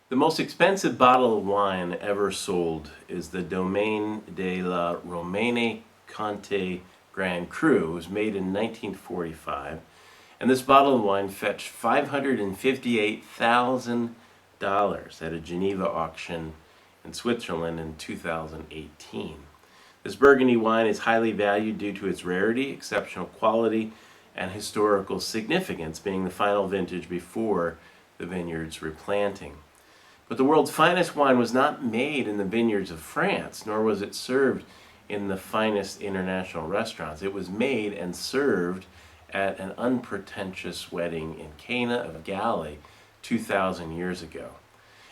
The most expensive bottle of wine ever sold is the Domaine de la Romaine Conti Grand Cru. It was made in 1945, and this bottle of wine fetched $558,000 at a Geneva auction in Switzerland in 2018. This Burgundy wine is highly valued due to its rarity, exceptional quality, and historical significance, being the final vintage before the vineyard's replanting. But the world's finest wine was not made in the vineyards of France, nor was it served in the finest international restaurants. It was made and served at an unpretentious wedding in Cana of Galilee 2,000 years ago.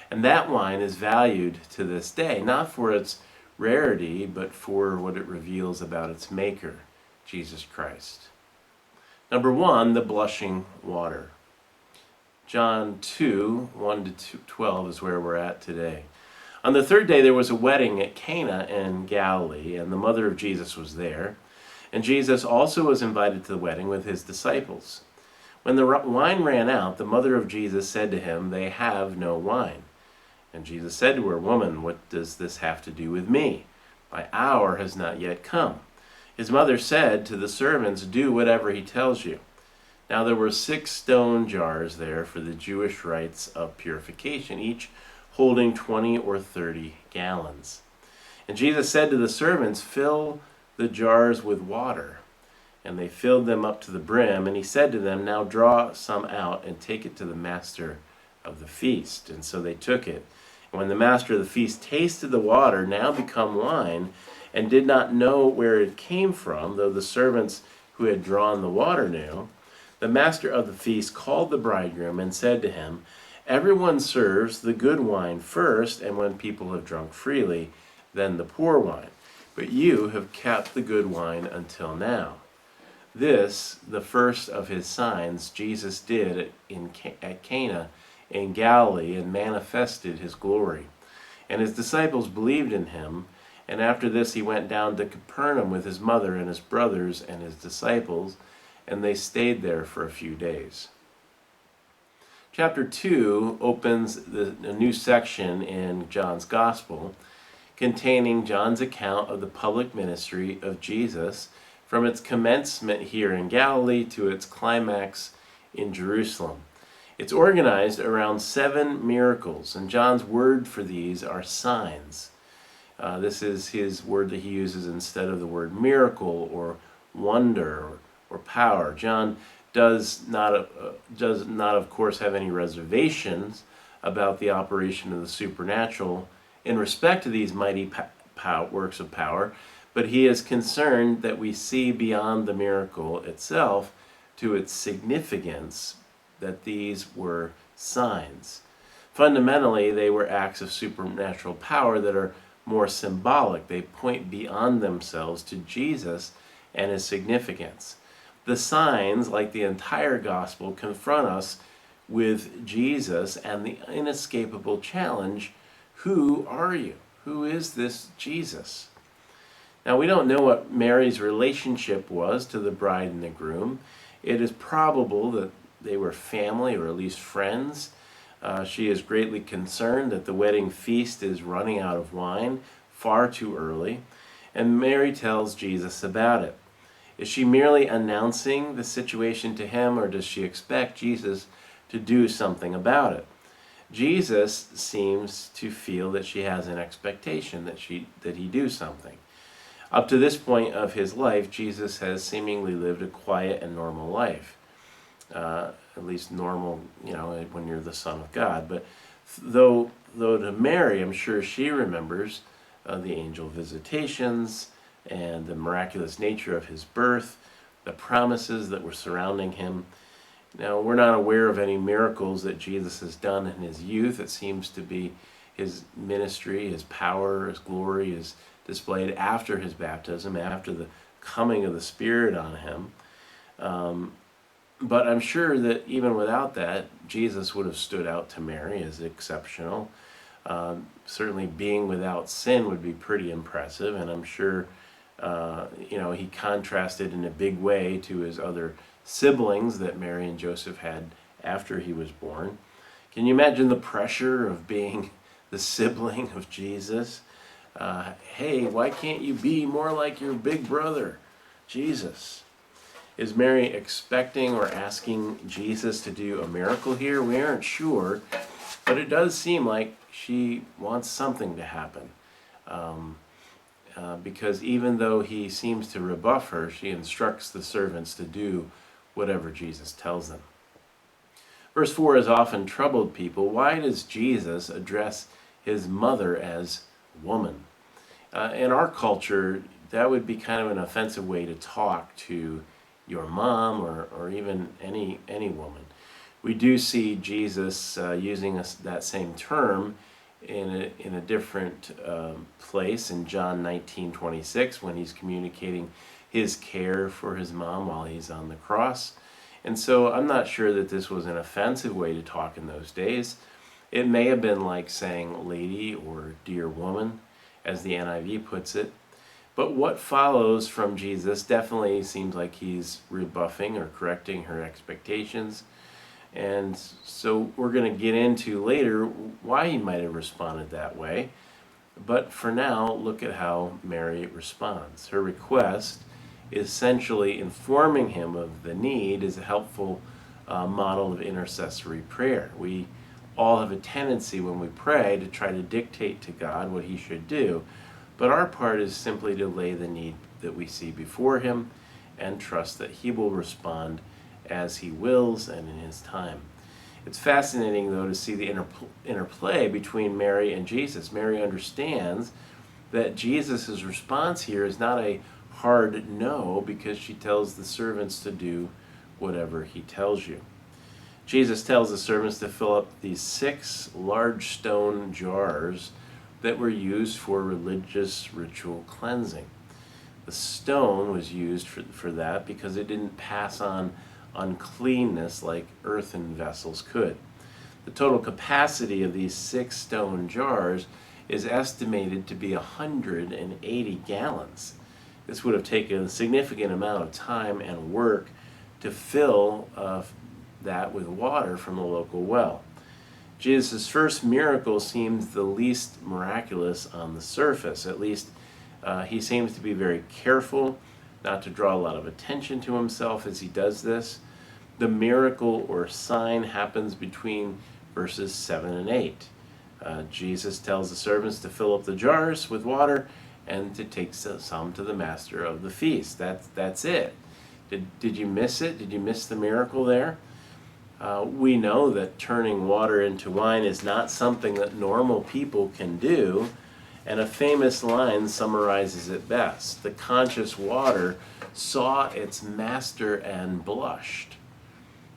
And that wine is valued to this day, not for its rarity, but for what it reveals about its maker, Jesus Christ. Number one, the blushing water. John 2, 1 to 12 is where we're at today. On the third day there was a wedding at Cana in Galilee, and the mother of Jesus was there. And Jesus also was invited to the wedding with his disciples. When the wine ran out, the mother of Jesus said to him, "They have no wine." And Jesus said to her, "Woman, what does this have to do with me? My hour has not yet come." His mother said to the servants, "Do whatever he tells you." Now there were 6 stone jars there for the Jewish rites of purification, each holding 20 or 30 gallons. And Jesus said to the servants, "Fill the jars with water." And they filled them up to the brim, and he said to them, "Now draw some out and take it to the master of the feast." And so they took it. And when the master of the feast tasted the water, now become wine, and did not know where it came from, though the servants who had drawn the water knew, the master of the feast called the bridegroom and said to him, "Everyone serves the good wine first, and when people have drunk freely, then the poor wine. But you have kept the good wine until now." This, the first of his signs, Jesus did at Cana in Galilee, and manifested his glory. And his disciples believed in him. And after this he went down to Capernaum with his mother and his brothers and his disciples, and they stayed there for a few days. Chapter 2 opens a new section in John's Gospel, containing John's account of the public ministry of Jesus from its commencement here in Galilee to its climax in Jerusalem. It's organized around 7 miracles, and John's word for these are signs. This is his word that he uses instead of the word miracle or wonder or power. John does not, of course, have any reservations about the operation of the supernatural in respect to these mighty works of power, but he is concerned that we see beyond the miracle itself to its significance, that these were signs. Fundamentally, they were acts of supernatural power that are more symbolic. They point beyond themselves to Jesus and his significance. The signs, like the entire gospel, confront us with Jesus and the inescapable challenge, who are you? Who is this Jesus? Now, we don't know what Mary's relationship was to the bride and the groom. It is probable that they were family, or at least friends. She is greatly concerned that the wedding feast is running out of wine far too early, and Mary tells Jesus about it. Is she merely announcing the situation to him, or does she expect Jesus to do something about it? Jesus seems to feel that she has an expectation that he do something. Up to this point of his life, Jesus has seemingly lived a quiet and normal life. At least normal, when you're the Son of God. But though to Mary, I'm sure she remembers the angel visitations and the miraculous nature of his birth, the promises that were surrounding him. Now, we're not aware of any miracles that Jesus has done in his youth. It seems to be his ministry, his power, his glory is displayed after his baptism, after the coming of the Spirit on him. But I'm sure that even without that, Jesus would have stood out to Mary as exceptional. Certainly being without sin would be pretty impressive, and I'm sure he contrasted in a big way to his other siblings that Mary and Joseph had after he was born. Can you imagine the pressure of being the sibling of Jesus? Hey, why can't you be more like your big brother, Jesus? Is Mary expecting or asking Jesus to do a miracle here? We aren't sure, but it does seem like she wants something to happen. Because even though he seems to rebuff her, she instructs the servants to do whatever Jesus tells them. Verse 4 has often troubled people. Why does Jesus address his mother as woman? In our culture, that would be kind of an offensive way to talk to your mom or even any woman. We do see Jesus using that same term in a different place in John 19:26 when he's communicating his care for his mom while he's on the cross. And so I'm not sure that this was an offensive way to talk in those days. It may have been like saying lady or dear woman, as the NIV puts it. But what follows from Jesus definitely seems like he's rebuffing or correcting her expectations. And so we're going to get into later why he might have responded that way. But for now, look at how Mary responds. Her request, essentially informing him of the need, is a helpful model of intercessory prayer. We all have a tendency when we pray to try to dictate to God what he should do, but our part is simply to lay the need that we see before him and trust that he will respond as he wills and in his time. It's fascinating, though, to see the interplay between Mary and Jesus. Mary understands that Jesus' response here is not a hard no, because she tells the servants to do whatever he tells you. Jesus tells the servants to fill up these 6 large stone jars that were used for religious ritual cleansing. The stone was used for that because it didn't pass on uncleanness like earthen vessels could. The total capacity of these 6 stone jars is estimated to be 180 gallons. This would have taken a significant amount of time and work to fill that with water from a local well. Jesus' first miracle seems the least miraculous on the surface. At least he seems to be very careful not to draw a lot of attention to himself as he does this. The miracle or sign happens between verses 7 and 8. Jesus tells the servants to fill up the jars with water and to take some to the master of the feast. That's it. Did you miss it? Did you miss the miracle there? We know that turning water into wine is not something that normal people can do, and a famous line summarizes it best. The conscious water saw its master and blushed.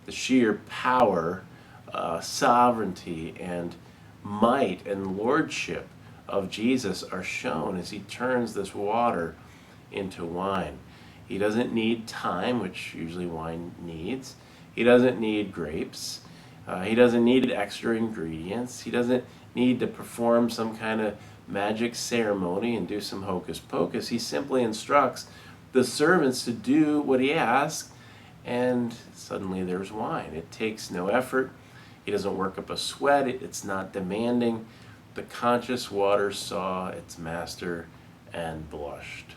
The sheer power, sovereignty, and might and lordship of Jesus are shown as he turns this water into wine. He doesn't need time, which usually wine needs. He doesn't need grapes. He doesn't need extra ingredients. He doesn't need to perform some kind of magic ceremony and do some hocus pocus. He simply instructs the servants to do what he asks, and suddenly there's wine. It takes no effort. He doesn't work up a sweat. It's not demanding. The conscious water saw its master and blushed.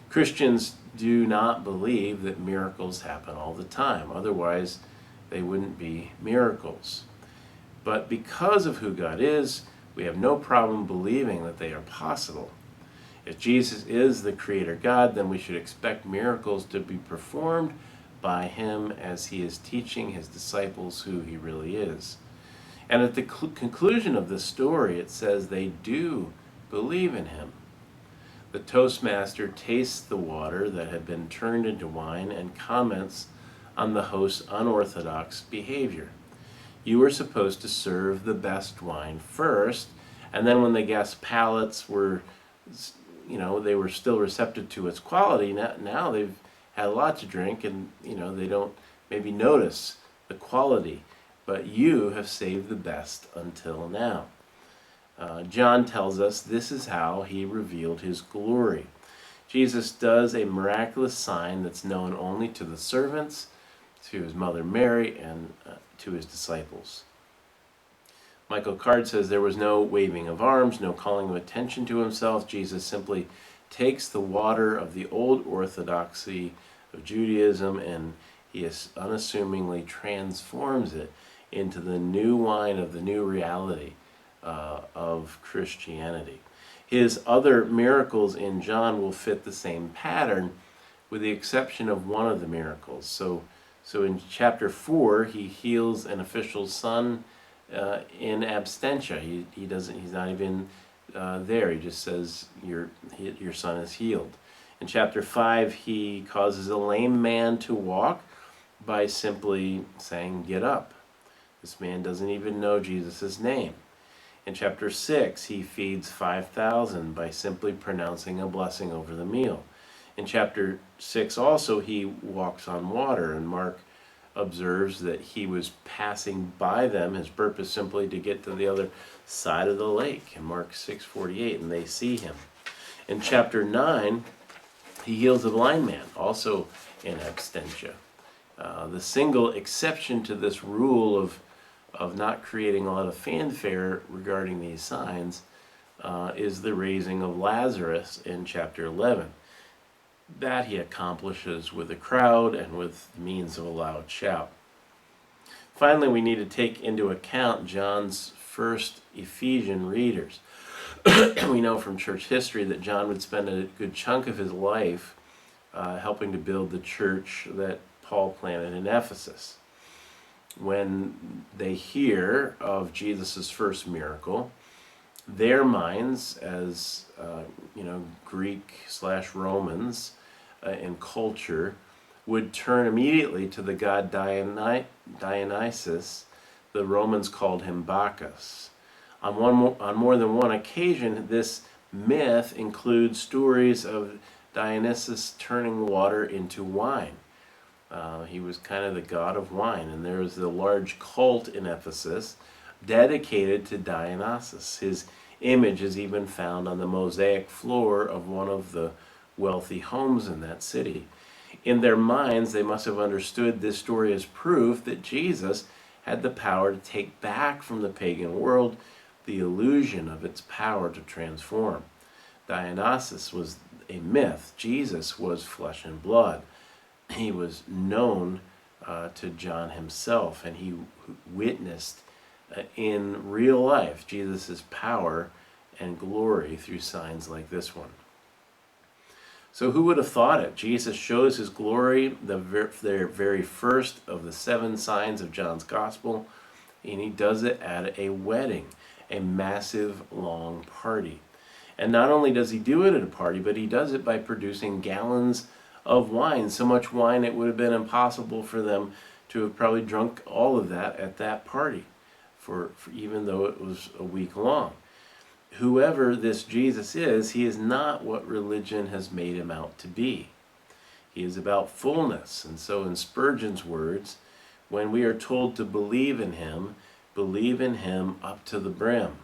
Christians do not believe that miracles happen all the time. Otherwise, they wouldn't be miracles. But because of who God is, we have no problem believing that they are possible. If Jesus is the Creator God, then we should expect miracles to be performed by him as he is teaching his disciples who he really is. And at the conclusion of this story, it says they do believe in him. The toastmaster tastes the water that had been turned into wine and comments on the host's unorthodox behavior. You were supposed to serve the best wine first, and then when the guests' palates were, they were still receptive to its quality, now they've had a lot to drink and, they don't maybe notice the quality, but you have saved the best until now. John tells us this is how he revealed his glory. Jesus does a miraculous sign that's known only to the servants, to his mother Mary, and to his disciples. Michael Card says there was no waving of arms, no calling of attention to himself. Jesus simply takes the water of the old orthodoxy of Judaism and he unassumingly transforms it into the new wine of the new reality of Christianity. His other miracles in John will fit the same pattern, with the exception of one of the miracles. So in chapter 4, he heals an official's son in absentia. He's not even there. He just says your son is healed. In chapter 5, he causes a lame man to walk by simply saying, "Get up." This man doesn't even know Jesus' name. In chapter 6, he feeds 5,000 by simply pronouncing a blessing over the meal. In chapter 6 also, he walks on water, and Mark observes that he was passing by them, his purpose simply to get to the other side of the lake, in Mark 6:48, and they see him. In chapter 9, he heals a blind man, also in absentia. The single exception to this rule of not creating a lot of fanfare regarding these signs is the raising of Lazarus in chapter 11. That he accomplishes with a crowd and with means of a loud shout. Finally, we need to take into account John's first Ephesian readers. We know from church history that John would spend a good chunk of his life helping to build the church that Paul planted in Ephesus. When they hear of Jesus' first miracle, their minds, as Greek/Romans in culture, would turn immediately to the god Dionysus. The Romans called him Bacchus. On more than one occasion, this myth includes stories of Dionysus turning water into wine. He was kind of the god of wine, and there was a large cult in Ephesus dedicated to Dionysus. His image is even found on the mosaic floor of one of the wealthy homes in that city. In their minds, they must have understood this story as proof that Jesus had the power to take back from the pagan world the illusion of its power to transform. Dionysus was a myth. Jesus was flesh and blood. He was known to John himself, and he witnessed in real life Jesus' power and glory through signs like this one. So who would have thought it? Jesus shows his glory, the very first of the 7 signs of John's gospel, and he does it at a wedding, a massive, long party. And not only does he do it at a party, but he does it by producing gallons of wine, so much wine it would have been impossible for them to have probably drunk all of that at that party, for even though it was a week long. Whoever this Jesus is, he is not what religion has made him out to be. He is about fullness, and so in Spurgeon's words, when we are told to believe in him up to the brim.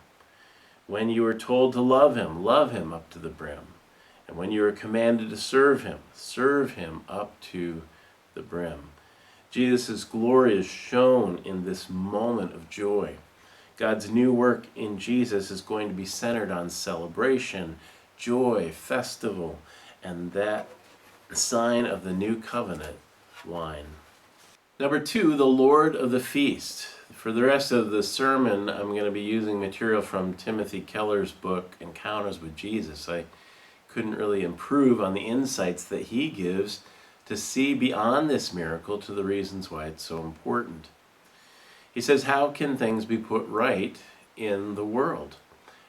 When you are told to love him up to the brim. And when you are commanded to serve him up to the brim. Jesus' glory is shown in this moment of joy. God's new work in Jesus is going to be centered on celebration, joy, festival, and that sign of the new covenant, wine. Number 2, the Lord of the feast. For the rest of the sermon, I'm going to be using material from Timothy Keller's book, Encounters with Jesus. I couldn't really improve on the insights that he gives to see beyond this miracle to the reasons why it's so important. He says, how can things be put right in the world?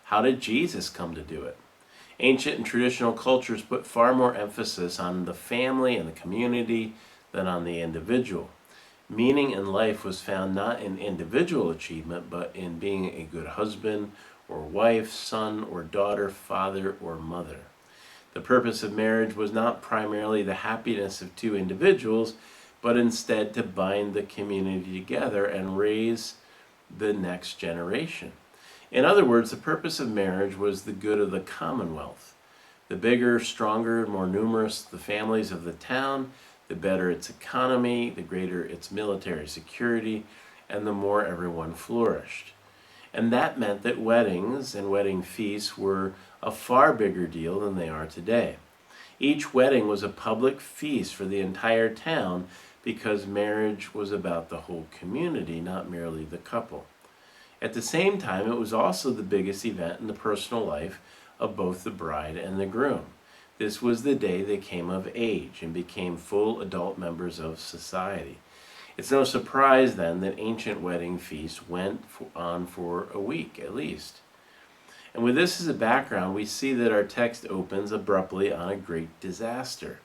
How did Jesus come to do it? Ancient and traditional cultures put far more emphasis on the family and the community than on the individual. Meaning in life was found not in individual achievement, but in being a good husband or wife, son or daughter, father or mother. The purpose of marriage was not primarily the happiness of 2 individuals, but instead to bind the community together and raise the next generation. In other words, the purpose of marriage was the good of the commonwealth. The bigger, stronger, more numerous the families of the town, the better its economy, the greater its military security, and the more everyone flourished. And that meant that weddings and wedding feasts were a far bigger deal than they are today. Each wedding was a public feast for the entire town because marriage was about the whole community, not merely the couple. At the same time, it was also the biggest event in the personal life of both the bride and the groom. This was the day they came of age and became full adult members of society. It's no surprise then that ancient wedding feasts went on for a week at least. And with this as a background, we see that our text opens abruptly on a great disaster.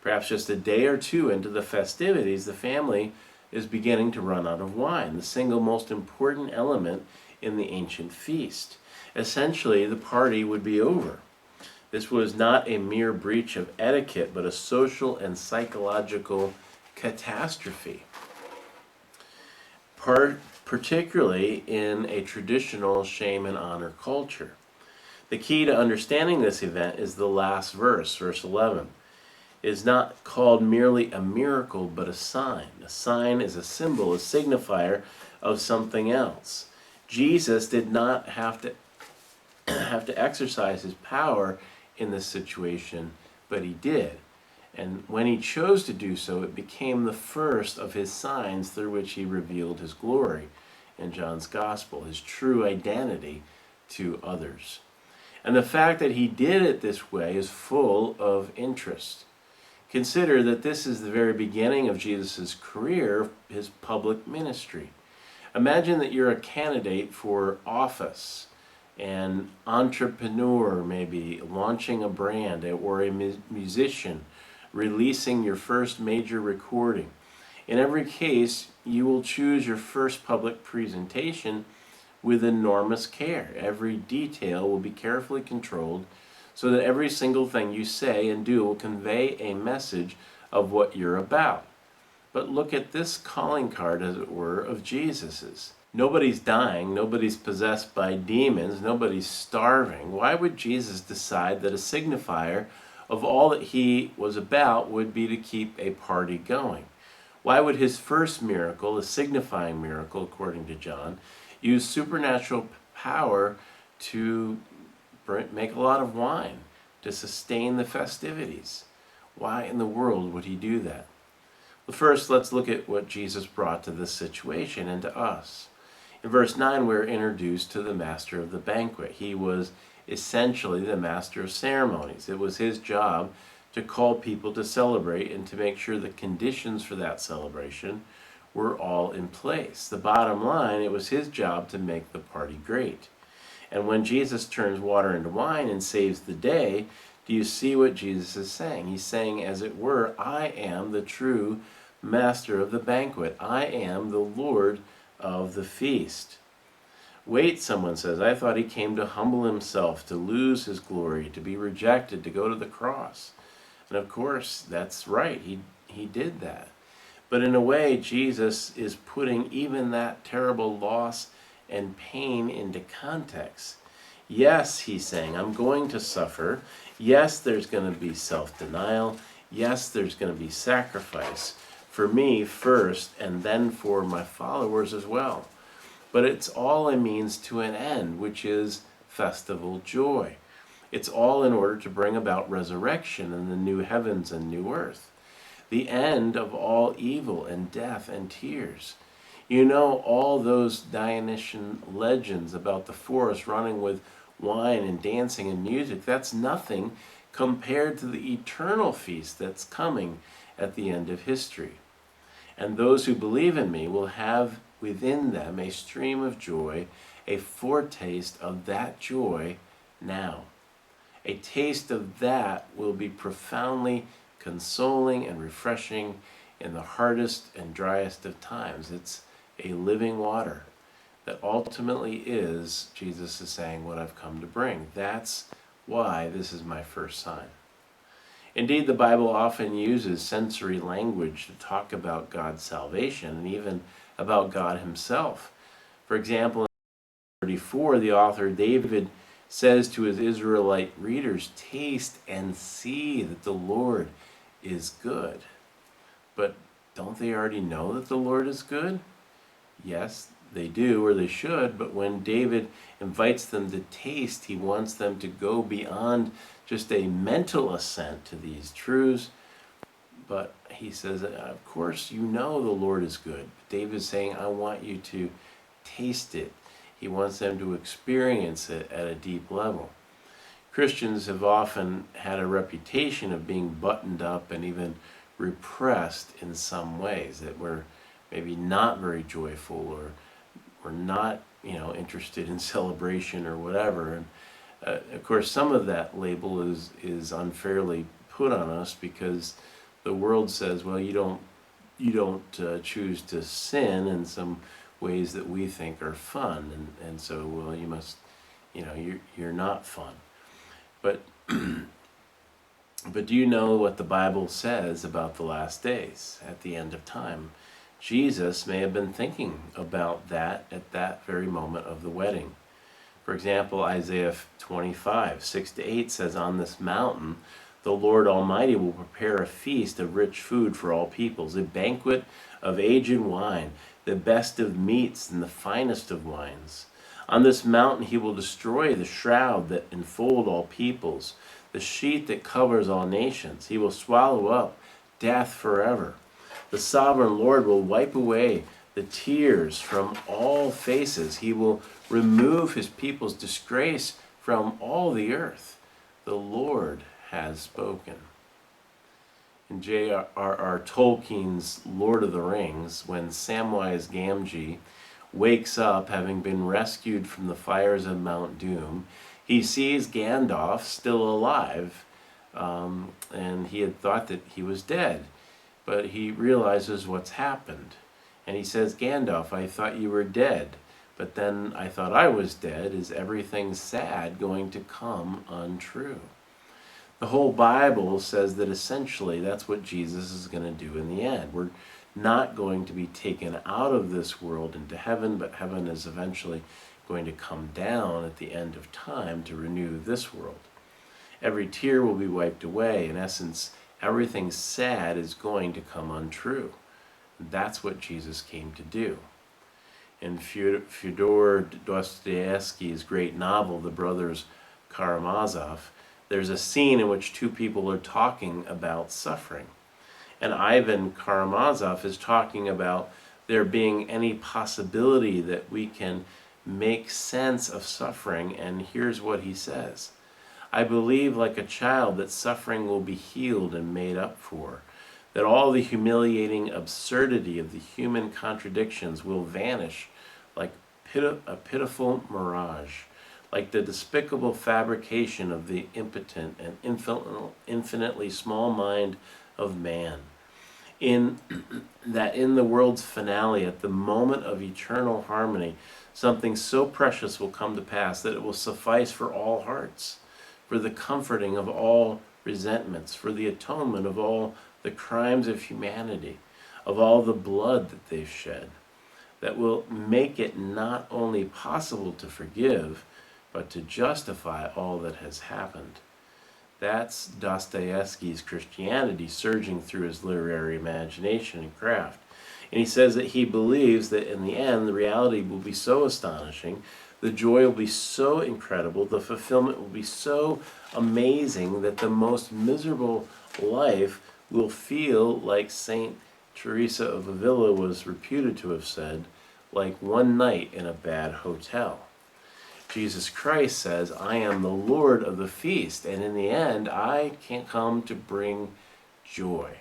Perhaps just a day or two into the festivities, the family is beginning to run out of wine, the single most important element in the ancient feast. Essentially, the party would be over. This was not a mere breach of etiquette, but a social and psychological catastrophe, particularly in a traditional shame and honor culture. The key to understanding this event is the last verse, verse 11. It is not called merely a miracle, but a sign. A sign is a symbol, a signifier of something else. Jesus did not have to exercise his power in this situation, but he did. And when he chose to do so, it became the first of his signs through which he revealed his glory in John's Gospel, his true identity to others. And the fact that he did it this way is full of interest. Consider that this is the very beginning of Jesus' career, his public ministry. Imagine that you're a candidate for office, an entrepreneur maybe launching a brand, or a musician releasing your first major recording. In every case, you will choose your first public presentation with enormous care. Every detail will be carefully controlled so that every single thing you say and do will convey a message of what you're about. But look at this calling card, as it were, of Jesus's. Nobody's dying, nobody's possessed by demons, nobody's starving. Why would Jesus decide that a signifier of all that he was about would be to keep a party going? Why would his first miracle, a signifying miracle according to John, use supernatural power to make a lot of wine to sustain the festivities? Why in the world would he do that? Well, first, let's look at what Jesus brought to this situation and to us. In verse 9, we're introduced to the master of the banquet. He was essentially the master of ceremonies. It was his job to call people to celebrate and to make sure the conditions for that celebration were all in place. The bottom line, it was his job to make the party great. And when Jesus turns water into wine and saves the day, do you see what Jesus is saying? He's saying, as it were, I am the true master of the banquet. I am the Lord of the feast. Wait, someone says, I thought he came to humble himself, to lose his glory, to be rejected, to go to the cross. And of course, that's right. He did that. But in a way, Jesus is putting even that terrible loss and pain into context. Yes, he's saying, I'm going to suffer. Yes, there's going to be self-denial. Yes, there's going to be sacrifice for me first, and then for my followers as well. But it's all a means to an end, which is festival joy. It's all in order to bring about resurrection and the new heavens and new earth, the end of all evil and death and tears. You know, all those Dionysian legends about the forest running with wine and dancing and music, that's nothing compared to the eternal feast that's coming at the end of history. And those who believe in me will have within them a stream of joy, a foretaste of that joy now. A taste of that will be profoundly consoling and refreshing in the hardest and driest of times. It's a living water that ultimately is, Jesus is saying, what I've come to bring. That's why this is my first sign. Indeed, the Bible often uses sensory language to talk about God's salvation and even about God himself. For example, in 34, the author David says to his Israelite readers, taste and see that the Lord is good. But don't they already know that the Lord is good? Yes, they do or they should, but when David invites them to taste, he wants them to go beyond just a mental assent to these truths. But he says, of course, you know the Lord is good. David's saying, I want you to taste it. He wants them to experience it at a deep level. Christians have often had a reputation of being buttoned up and even repressed in some ways, that we're maybe not very joyful, or we're not, interested in celebration or whatever. And of course, some of that label is unfairly put on us, because the world says, well, you don't choose to sin in some ways that we think are fun, and so, well, you must, you're not fun. But but do you know what the Bible says about the last days, at the end of time? Jesus may have been thinking about that at that very moment of the wedding. For example, Isaiah 25, 6-8 says, on this mountain the Lord Almighty will prepare a feast of rich food for all peoples, a banquet of aged wine, the best of meats and the finest of wines. On this mountain he will destroy the shroud that enfold all peoples, the sheet that covers all nations. He will swallow up death forever. The sovereign Lord will wipe away the tears from all faces. He will remove his people's disgrace from all the earth. The Lord has spoken. In J.R.R. Tolkien's Lord of the Rings, when Samwise Gamgee wakes up having been rescued from the fires of Mount Doom, he sees Gandalf still alive, and he had thought that he was dead, but he realizes what's happened. And he says, Gandalf, I thought you were dead, but then I thought I was dead. Is everything sad going to come untrue? The whole Bible says that essentially that's what Jesus is going to do in the end. We're not going to be taken out of this world into heaven, but heaven is eventually going to come down at the end of time to renew this world. Every tear will be wiped away. In essence, everything sad is going to come untrue. That's what Jesus came to do. In Fyodor Dostoevsky's great novel, The Brothers Karamazov, there's a scene in which two people are talking about suffering. And Ivan Karamazov is talking about there being any possibility that we can make sense of suffering, and here's what he says. I believe like a child that suffering will be healed and made up for, that all the humiliating absurdity of the human contradictions will vanish like a pitiful mirage, like the despicable fabrication of the impotent and infinitely small mind of man. In the world's finale, at the moment of eternal harmony, something so precious will come to pass that it will suffice for all hearts, for the comforting of all resentments, for the atonement of all the crimes of humanity, of all the blood that they've shed, that will make it not only possible to forgive, but to justify all that has happened. That's Dostoevsky's Christianity surging through his literary imagination and craft. And he says that he believes that in the end, the reality will be so astonishing, the joy will be so incredible, the fulfillment will be so amazing that the most miserable life will feel, like Saint Teresa of Avila was reputed to have said, like one night in a bad hotel. Jesus Christ says, I am the Lord of the feast, and in the end, I can't come to bring joy.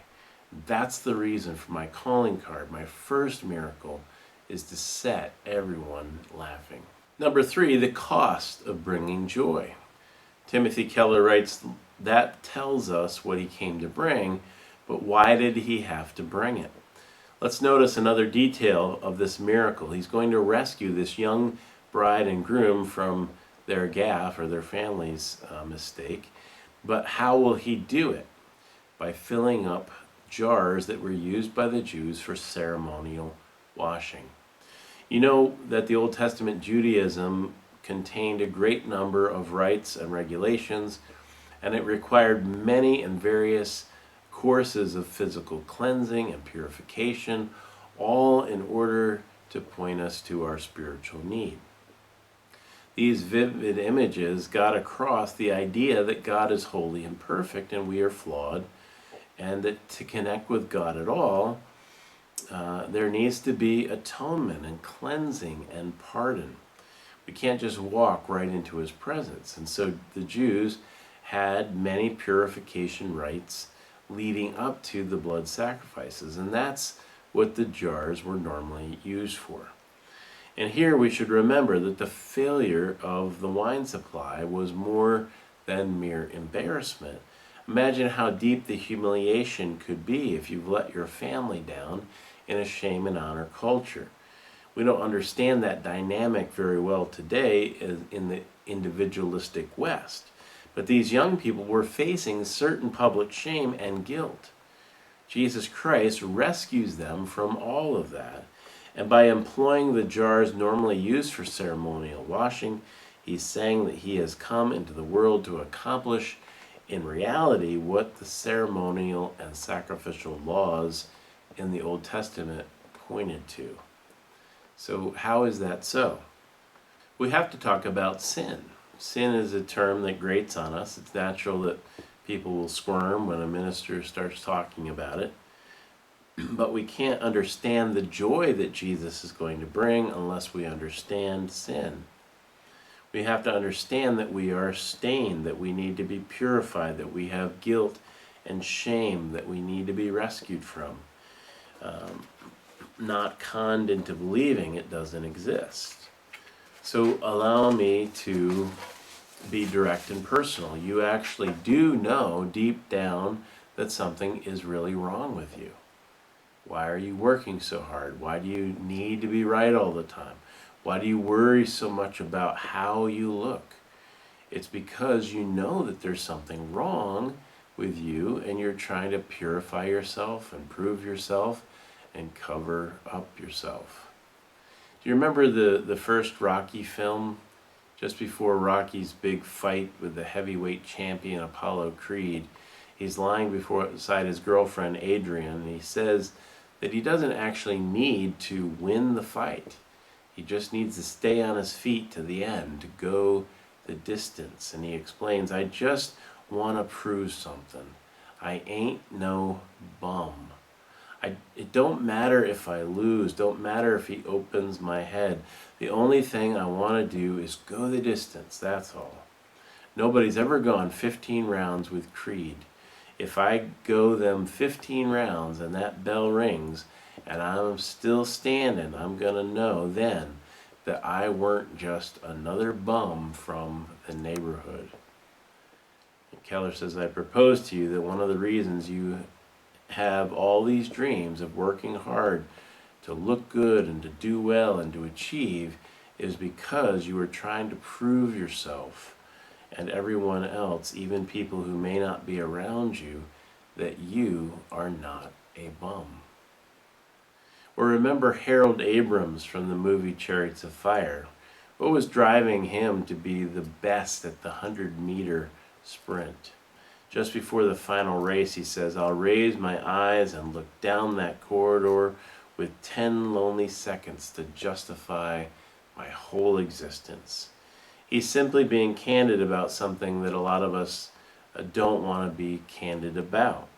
That's the reason for my calling card. My first miracle is to set everyone laughing. Number 3, the cost of bringing joy. Timothy Keller writes, that tells us what he came to bring, but why did he have to bring it? Let's notice another detail of this miracle. He's going to rescue this young bride and groom from their gaffe or their family's mistake. But how will he do it? By filling up jars that were used by the Jews for ceremonial washing. You know that the Old Testament Judaism contained a great number of rites and regulations, and it required many and various courses of physical cleansing and purification, all in order to point us to our spiritual need. These vivid images got across the idea that God is holy and perfect and we are flawed, and that to connect with God at all, there needs to be atonement and cleansing and pardon. We can't just walk right into his presence. And so the Jews had many purification rites leading up to the blood sacrifices, and that's what the jars were normally used for. And here we should remember that the failure of the wine supply was more than mere embarrassment. Imagine how deep the humiliation could be if you've let your family down in a shame and honor culture. We don't understand that dynamic very well today in the individualistic West. But these young people were facing certain public shame and guilt. Jesus Christ rescues them from all of that. And by employing the jars normally used for ceremonial washing, he's saying that he has come into the world to accomplish in reality what the ceremonial and sacrificial laws in the Old Testament pointed to. So how is that so? We have to talk about sin. Sin is a term that grates on us. It's natural that people will squirm when a minister starts talking about it. But we can't understand the joy that Jesus is going to bring unless we understand sin. We have to understand that we are stained, that we need to be purified, that we have guilt and shame that we need to be rescued from. Not conned into believing it doesn't exist. So allow me to be direct and personal. You actually do know deep down that something is really wrong with you. Why are you working so hard? Why do you need to be right all the time? Why do you worry so much about how you look? It's because you know that there's something wrong with you and you're trying to purify yourself, improve yourself, and cover up yourself. Do you remember the first Rocky film? Just before Rocky's big fight with the heavyweight champion Apollo Creed, he's lying beside his girlfriend Adrian, and he says that he doesn't actually need to win the fight. He just needs to stay on his feet to the end, to go the distance. And he explains, I just want to prove something. I ain't no bum. It don't matter if I lose, don't matter if he opens my head. The only thing I want to do is go the distance, that's all. Nobody's ever gone 15 rounds with Creed. If I go them 15 rounds and that bell rings and I'm still standing, I'm going to know then that I weren't just another bum from the neighborhood. And Keller says, I propose to you that one of the reasons you have all these dreams of working hard to look good and to do well and to achieve is because you are trying to prove yourself and everyone else, even people who may not be around you, that you are not a bum. Or remember Harold Abrams from the movie Chariots of Fire. What was driving him to be the best at the 100-meter sprint? Just before the final race, he says, I'll raise my eyes and look down that corridor with 10 lonely seconds to justify my whole existence. He's simply being candid about something that a lot of us don't want to be candid about.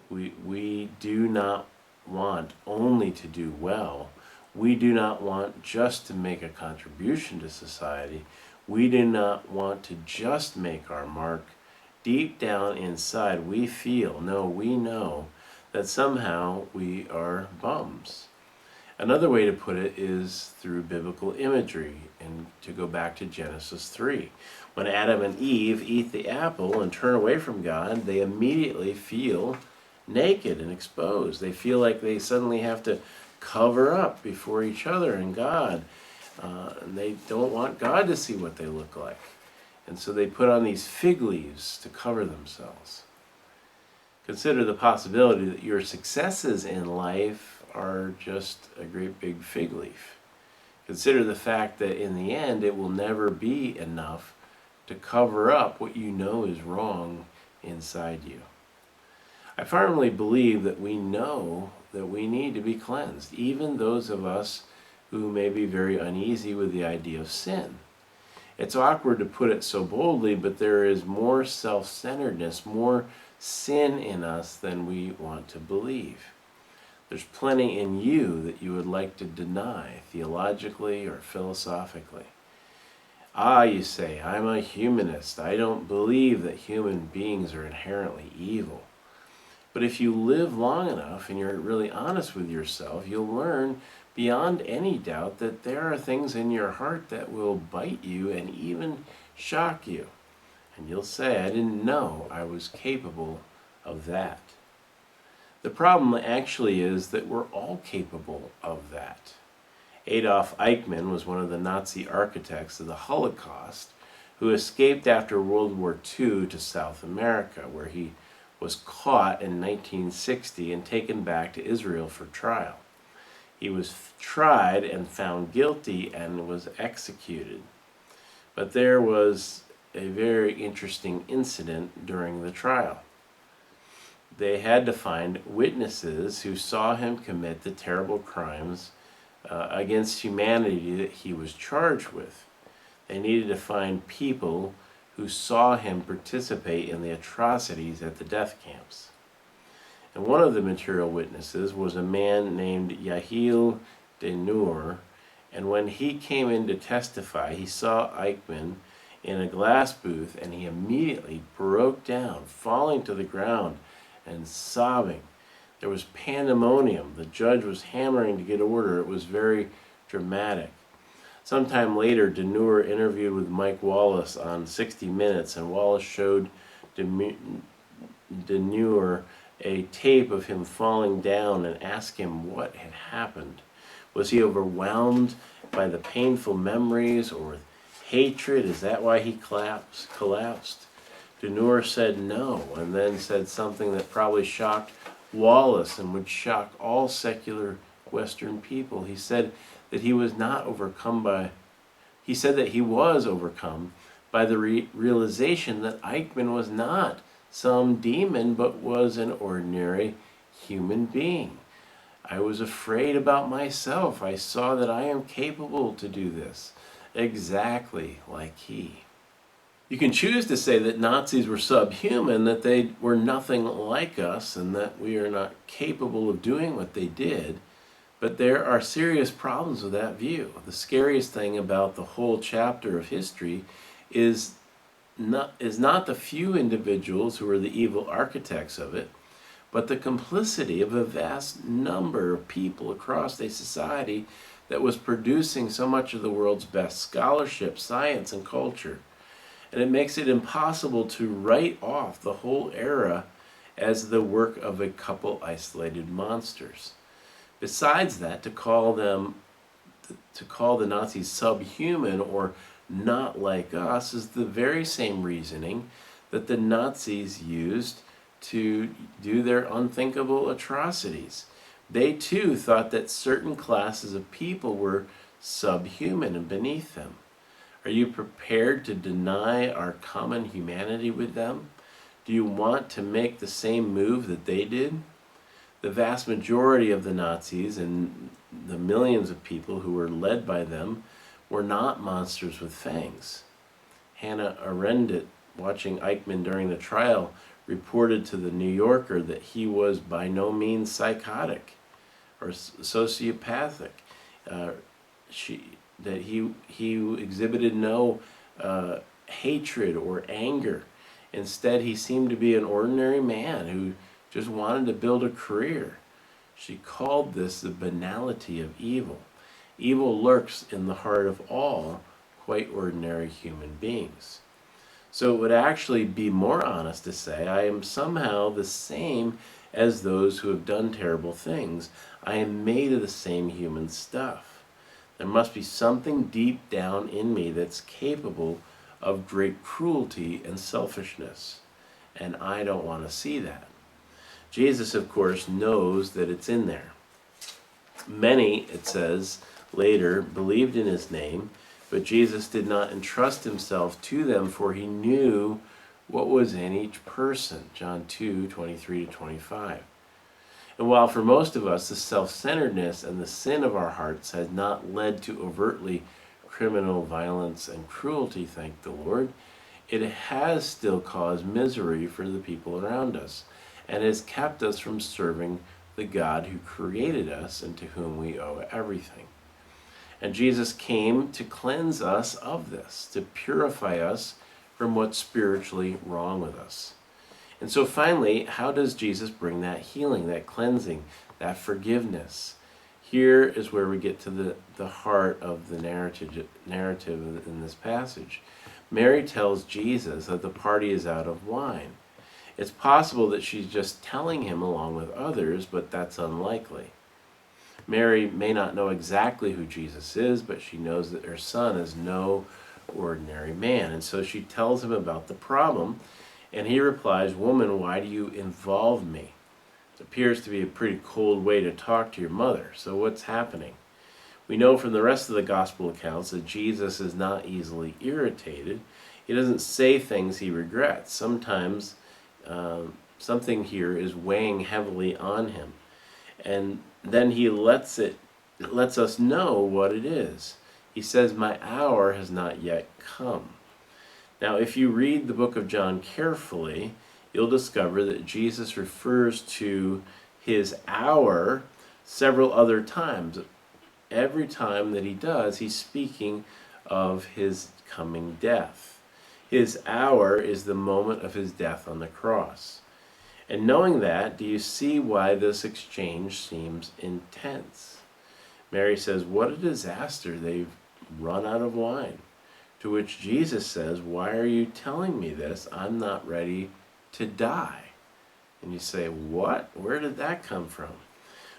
We do not want only to do well. We do not want just to make a contribution to society. We do not want to just make our mark. Deep down inside, we know that somehow we are bums. Another way to put it is through biblical imagery, and to go back to Genesis 3. When Adam and Eve eat the apple and turn away from God, they immediately feel naked and exposed. They feel like they suddenly have to cover up before each other and God. And they don't want God to see what they look like. And so they put on these fig leaves to cover themselves. Consider the possibility that your successes in life are just a great big fig leaf. Consider the fact that in the end it will never be enough to cover up what you know is wrong inside you. I firmly believe that we know that we need to be cleansed. Even those of us who may be very uneasy with the idea of sin. It's awkward to put it so boldly, but there is more self-centeredness, more sin in us than we want to believe. There's plenty in you that you would like to deny, theologically or philosophically. You say, I'm a humanist. I don't believe that human beings are inherently evil. But if you live long enough and you're really honest with yourself, you'll learn beyond any doubt that there are things in your heart that will bite you and even shock you. And you'll say, I didn't know I was capable of that. The problem actually is that we're all capable of that. Adolf Eichmann was one of the Nazi architects of the Holocaust who escaped after World War II to South America, where he was caught in 1960 and taken back to Israel for trial. He was tried and found guilty and was executed. But there was a very interesting incident during the trial. They had to find witnesses who saw him commit the terrible crimes against humanity that he was charged with. They needed to find people who saw him participate in the atrocities at the death camps. And one of the material witnesses was a man named Yahil Denur, and when he came in to testify, he saw Eichmann in a glass booth, and he immediately broke down, falling to the ground and sobbing. There was pandemonium. The judge was hammering to get order. It was very dramatic. Sometime later, Denur interviewed with Mike Wallace on 60 Minutes, and Wallace showed Denur a tape of him falling down and asked him what had happened. Was he overwhelmed by the painful memories or with hatred? Is that why he collapsed? Denur said no, and then said something that probably shocked Wallace and would shock all secular Western people. He said that he was overcome by the realization that Eichmann was not some demon, but was an ordinary human being. I was afraid about myself. I saw that I am capable to do this, exactly like he. You can choose to say that Nazis were subhuman, that they were nothing like us, and that we are not capable of doing what they did. But there are serious problems with that view. The scariest thing about the whole chapter of history is not the few individuals who are the evil architects of it, but the complicity of a vast number of people across a society that was producing so much of the world's best scholarship, science, and culture. And it makes it impossible to write off the whole era as the work of a couple isolated monsters. Besides that, to call the Nazis subhuman or not like us is the very same reasoning that the Nazis used to do their unthinkable atrocities. They too thought that certain classes of people were subhuman and beneath them. Are you prepared to deny our common humanity with them? Do you want to make the same move that they did? The vast majority of the Nazis and the millions of people who were led by them were not monsters with fangs. Hannah Arendt, watching Eichmann during the trial, reported to the New Yorker that he was by no means psychotic or sociopathic. That he exhibited no hatred or anger. Instead, he seemed to be an ordinary man who just wanted to build a career. She called this the banality of evil. Evil lurks in the heart of all quite ordinary human beings. So it would actually be more honest to say, I am somehow the same as those who have done terrible things. I am made of the same human stuff. There must be something deep down in me that's capable of great cruelty and selfishness, and I don't want to see that. Jesus, of course, knows that it's in there. Many, it says later, believed in his name, but Jesus did not entrust himself to them, for he knew what was in each person. John 2:23-25. And while for most of us the self-centeredness and the sin of our hearts has not led to overtly criminal violence and cruelty, thank the Lord, it has still caused misery for the people around us and has kept us from serving the God who created us and to whom we owe everything. And Jesus came to cleanse us of this, to purify us from what's spiritually wrong with us. And so finally, how does Jesus bring that healing, that cleansing, that forgiveness? Here is where we get to the heart of the narrative in this passage. Mary tells Jesus that the party is out of wine. It's possible that she's just telling him along with others, but that's unlikely. Mary may not know exactly who Jesus is, but she knows that her son is no ordinary man. And so she tells him about the problem, and he replies, "Woman, why do you involve me?" It appears to be a pretty cold way to talk to your mother. So what's happening? We know from the rest of the gospel accounts that Jesus is not easily irritated. He doesn't say things he regrets. Sometimes something here is weighing heavily on him. And then he lets us know what it is. He says, "My hour has not yet come." Now, if you read the book of John carefully, you'll discover that Jesus refers to his hour several other times. Every time that he does, he's speaking of his coming death. His hour is the moment of his death on the cross. And knowing that, do you see why this exchange seems intense? Mary says, "What a disaster, they've run out of wine." To which Jesus says, "Why are you telling me this? I'm not ready to die." And you say, "What? Where did that come from?"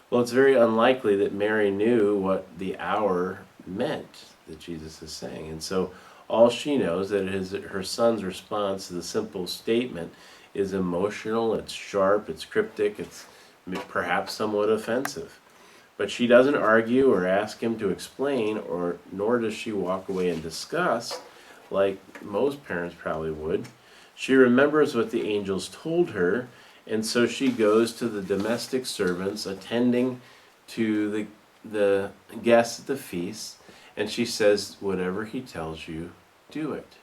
Well, it's very unlikely that Mary knew what the hour meant that Jesus is saying. And so all she knows that her son's response to the simple statement is emotional, it's sharp, it's cryptic, it's perhaps somewhat offensive. But she doesn't argue or ask him to explain, nor does she walk away in disgust like most parents probably would. She remembers what the angels told her, and so she goes to the domestic servants attending to the guests at the feast, and she says, "Whatever he tells you, do it."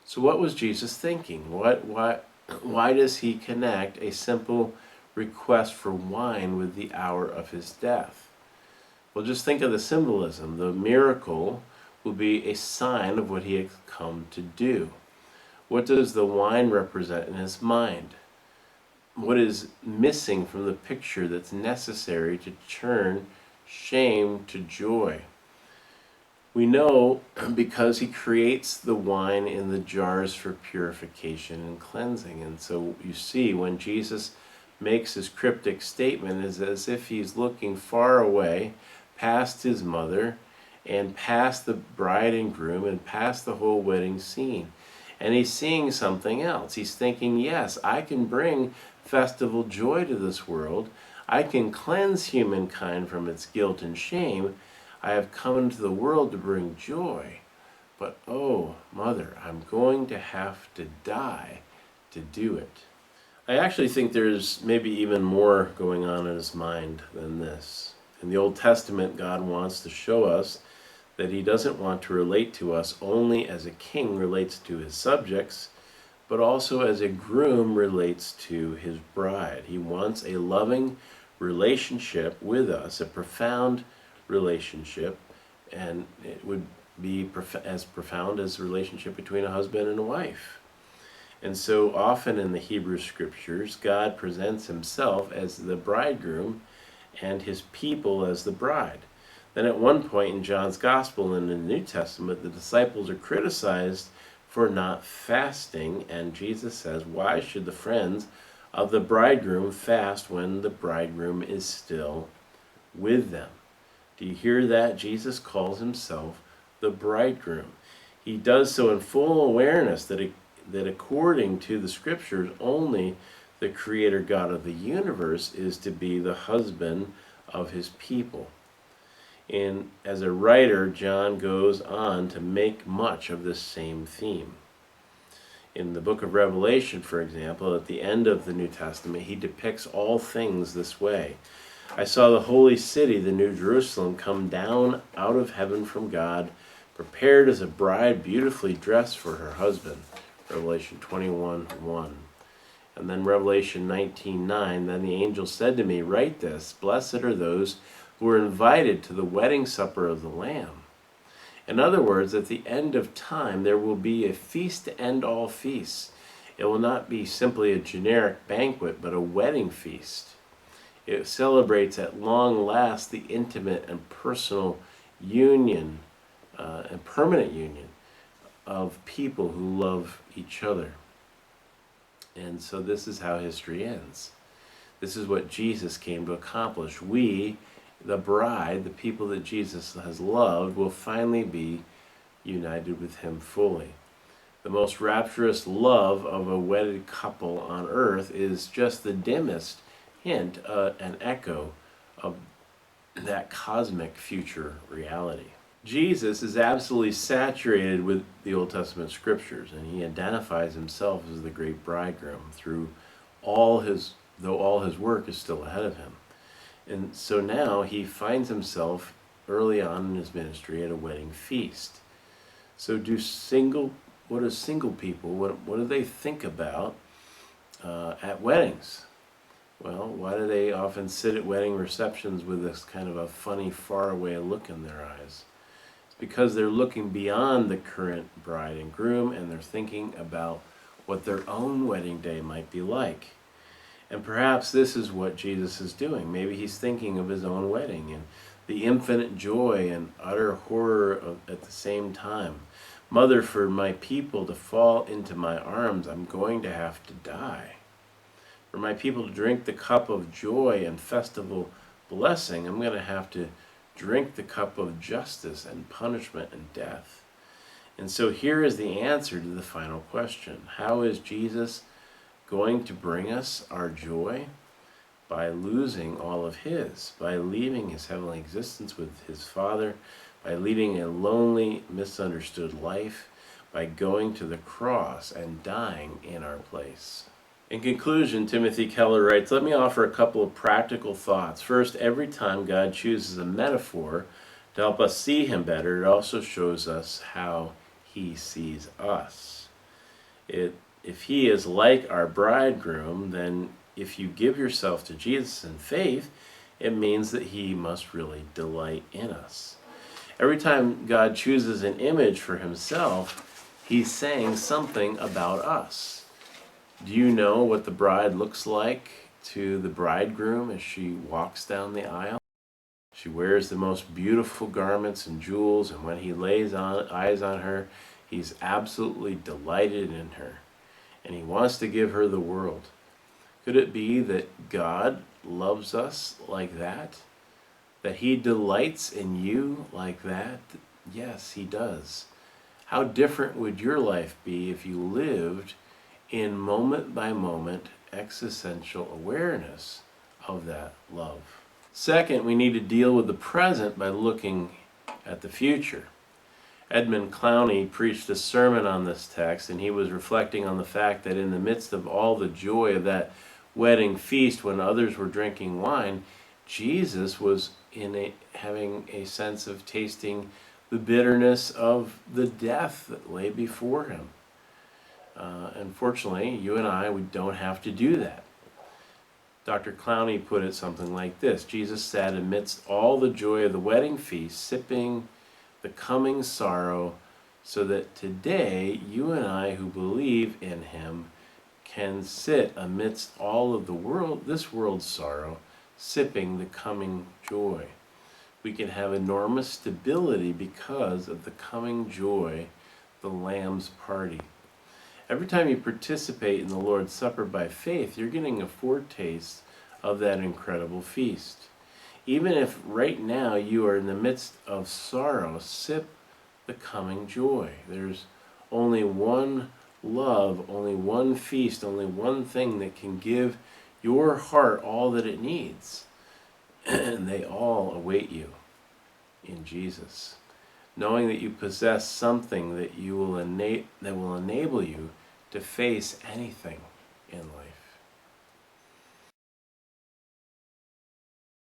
So what was Jesus thinking? Why does he connect a simple request for wine with the hour of his death? Well, just think of the symbolism. The miracle will be a sign of what he has come to do. What does the wine represent in his mind? What is missing from the picture that's necessary to turn shame to joy? We know because he creates the wine in the jars for purification and cleansing. And so you see, when Jesus makes his cryptic statement, is as if he's looking far away past his mother and past the bride and groom and past the whole wedding scene. And he's seeing something else. He's thinking, yes, I can bring festival joy to this world. I can cleanse humankind from its guilt and shame. I have come into the world to bring joy. But oh, mother, I'm going to have to die to do it. I actually think there's maybe even more going on in his mind than this. In the Old Testament, God wants to show us that he doesn't want to relate to us only as a king relates to his subjects, but also as a groom relates to his bride. He wants a loving relationship with us, a profound relationship, and it would be as profound as the relationship between a husband and a wife. And so often in the Hebrew scriptures, God presents himself as the bridegroom and his people as the bride. Then at one point in John's Gospel in the New Testament, the disciples are criticized for not fasting, and Jesus says, "Why should the friends of the bridegroom fast when the bridegroom is still with them?" Do you hear that? Jesus calls himself the bridegroom. He does so in full awareness that according to the scriptures, only the creator God of the universe is to be the husband of his people. And as a writer, John goes on to make much of this same theme. In the book of Revelation, for example, at the end of the New Testament, he depicts all things this way. I saw the holy city, the New Jerusalem, come down out of heaven from God, prepared as a bride beautifully dressed for her husband. Revelation 21:1. And then Revelation 19:9, then the angel said to me, write this, blessed are those who are invited to the wedding supper of the Lamb. In other words, at the end of time, there will be a feast to end all feasts. It will not be simply a generic banquet, but a wedding feast. It celebrates at long last the intimate and personal union and permanent union of people who love each other. And so this is how history ends. This is what Jesus came to accomplish. We, the bride, the people that Jesus has loved, will finally be united with him fully. The most rapturous love of a wedded couple on earth is just the dimmest hint, an echo of that cosmic future reality. Jesus is absolutely saturated with the Old Testament scriptures, and he identifies himself as the great bridegroom through though all his work is still ahead of him. And so now he finds himself early on in his ministry at a wedding feast. So what do single people, what do they think about at weddings? Well, why do they often sit at wedding receptions with this kind of a funny, faraway look in their eyes? It's because they're looking beyond the current bride and groom, and they're thinking about what their own wedding day might be like. And perhaps this is what Jesus is doing. Maybe he's thinking of his own wedding and the infinite joy and utter horror at the same time. Mother, for my people to fall into my arms, I'm going to have to die. For my people to drink the cup of joy and festival blessing, I'm going to have to drink the cup of justice and punishment and death. And so here is the answer to the final question. How is Jesus going to bring us our joy? By losing all of his, by leaving his heavenly existence with his Father, by leading a lonely, misunderstood life, by going to the cross and dying in our place. In conclusion, Timothy Keller writes, let me offer a couple of practical thoughts. First, every time God chooses a metaphor to help us see him better, it also shows us how he sees us. If he is like our bridegroom, then if you give yourself to Jesus in faith, it means that he must really delight in us. Every time God chooses an image for himself, he's saying something about us. Do you know what the bride looks like to the bridegroom as she walks down the aisle? She wears the most beautiful garments and jewels, and when he lays eyes on her, he's absolutely delighted in her, and he wants to give her the world. Could it be that God loves us like that? That he delights in you like that? Yes, he does. How different would your life be if you lived in moment by moment existential awareness of that love? Second, we need to deal with the present by looking at the future. Edmund Clowney preached a sermon on this text, and he was reflecting on the fact that in the midst of all the joy of that wedding feast when others were drinking wine, Jesus was having a sense of tasting the bitterness of the death that lay before him. Unfortunately, you and I, we don't have to do that. Dr. Clowney put it something like this: Jesus sat amidst all the joy of the wedding feast, sipping the coming sorrow, so that today you and I who believe in him can sit amidst all of this world's sorrow, sipping the coming joy. We can have enormous stability because of the coming joy, the Lamb's party. Every time you participate in the Lord's Supper by faith, you're getting a foretaste of that incredible feast. Even if right now you are in the midst of sorrow, sip the coming joy. There's only one love, only one feast, only one thing that can give your heart all that it needs. And they all await you in Jesus. Knowing that you possess something that will enable you to face anything in life.